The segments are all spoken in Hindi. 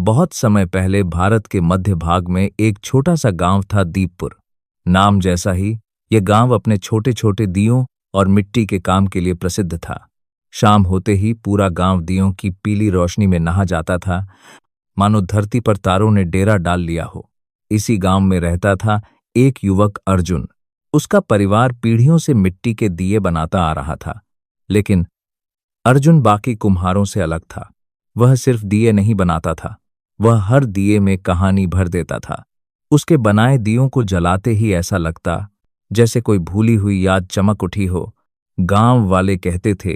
बहुत समय पहले भारत के मध्य भाग में एक छोटा सा गांव था, दीपपुर। नाम जैसा ही यह गांव अपने छोटे छोटे दियों और मिट्टी के काम के लिए प्रसिद्ध था। शाम होते ही पूरा गांव दियों की पीली रोशनी में नहा जाता था, मानो धरती पर तारों ने डेरा डाल लिया हो। इसी गांव में रहता था एक युवक अर्जुन। उसका परिवार पीढ़ियों से मिट्टी के दिए बनाता आ रहा था, लेकिन अर्जुन बाकी कुम्हारों से अलग था। वह सिर्फ दिए नहीं बनाता था, वह हर दिए में कहानी भर देता था। उसके बनाए दियों को जलाते ही ऐसा लगता जैसे कोई भूली हुई याद चमक उठी हो। गांव वाले कहते थे,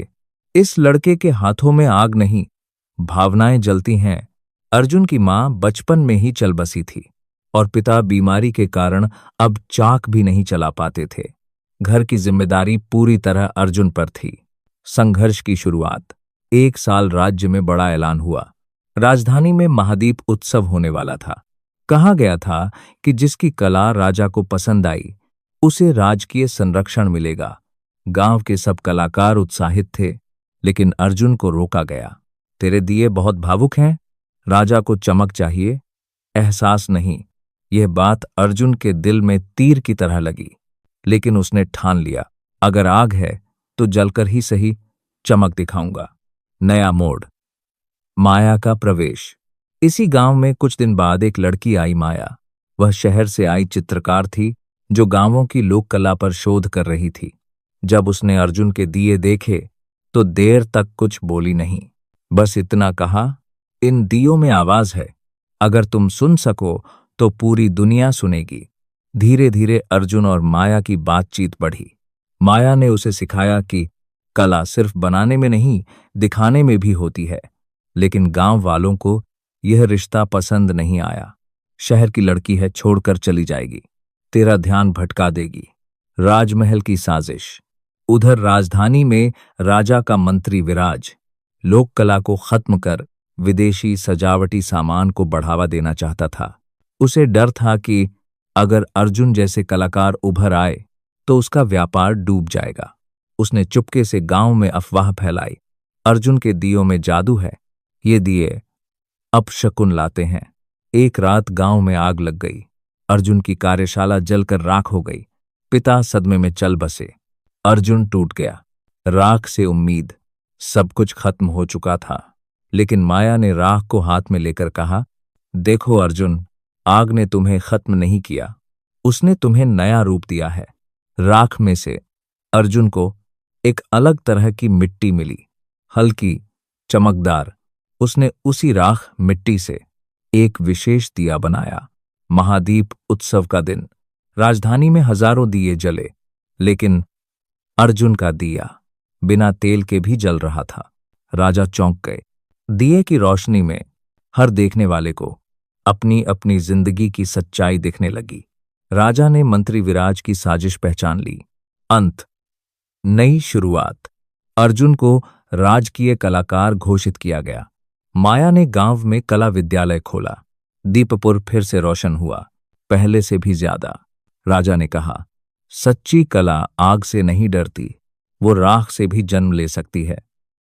इस लड़के के हाथों में आग नहीं, भावनाएं जलती हैं। अर्जुन की मां बचपन में ही चल बसी थी और पिता बीमारी के कारण अब चाक भी नहीं चला पाते थे। घर की जिम्मेदारी पूरी तरह अर्जुन पर थी। संघर्ष की शुरुआत। एक साल राज्य में बड़ा ऐलान हुआ। राजधानी में महादीप उत्सव होने वाला था। कहा गया था कि जिसकी कला राजा को पसंद आई उसे राजकीय संरक्षण मिलेगा। गांव के सब कलाकार उत्साहित थे, लेकिन अर्जुन को रोका गया। तेरे दिए बहुत भावुक हैं, राजा को चमक चाहिए, एहसास नहीं। यह बात अर्जुन के दिल में तीर की तरह लगी, लेकिन उसने ठान लिया, अगर आग है तो जलकर ही सही, चमक दिखाऊंगा। नया मोड़। माया का प्रवेश। इसी गांव में कुछ दिन बाद एक लड़की आई, माया। वह शहर से आई चित्रकार थी जो गांवों की लोक कला पर शोध कर रही थी। जब उसने अर्जुन के दिए देखे तो देर तक कुछ बोली नहीं, बस इतना कहा, इन दियों में आवाज है, अगर तुम सुन सको तो पूरी दुनिया सुनेगी। धीरे धीरे अर्जुन और माया की बातचीत बढ़ी। माया ने उसे सिखाया कि कला सिर्फ बनाने में नहीं, दिखाने में भी होती है। लेकिन गांव वालों को यह रिश्ता पसंद नहीं आया। शहर की लड़की है, छोड़कर चली जाएगी, तेरा ध्यान भटका देगी। राजमहल की साजिश। उधर राजधानी में राजा का मंत्री विराज लोक कला को खत्म कर विदेशी सजावटी सामान को बढ़ावा देना चाहता था। उसे डर था कि अगर अर्जुन जैसे कलाकार उभर आए तो उसका व्यापार डूब जाएगा। उसने चुपके से गांव में अफवाह फैलाई, अर्जुन के दियों में जादू है, ये दिए अपशकुन लाते हैं। एक रात गांव में आग लग गई। अर्जुन की कार्यशाला जलकर राख हो गई। पिता सदमे में चल बसे। अर्जुन टूट गया। राख से उम्मीद, सब कुछ खत्म हो चुका था। लेकिन माया ने राख को हाथ में लेकर कहा, देखो अर्जुन, आग ने तुम्हें खत्म नहीं किया, उसने तुम्हें नया रूप दिया है। राख में से अर्जुन को एक अलग तरह की मिट्टी मिली, हल्की, चमकदार। उसने उसी राख मिट्टी से एक विशेष दिया बनाया। महादीप उत्सव का दिन। राजधानी में हजारों दिए जले, लेकिन अर्जुन का दिया बिना तेल के भी जल रहा था। राजा चौंक गए। दिए की रोशनी में हर देखने वाले को अपनी अपनी जिंदगी की सच्चाई दिखने लगी। राजा ने मंत्री विराज की साजिश पहचान ली। अंत। नई शुरुआत। अर्जुन को राजकीय कलाकार घोषित किया गया। माया ने गांव में कला विद्यालय खोला। दीपपुर फिर से रोशन हुआ, पहले से भी ज्यादा। राजा ने कहा, सच्ची कला आग से नहीं डरती, वो राख से भी जन्म ले सकती है।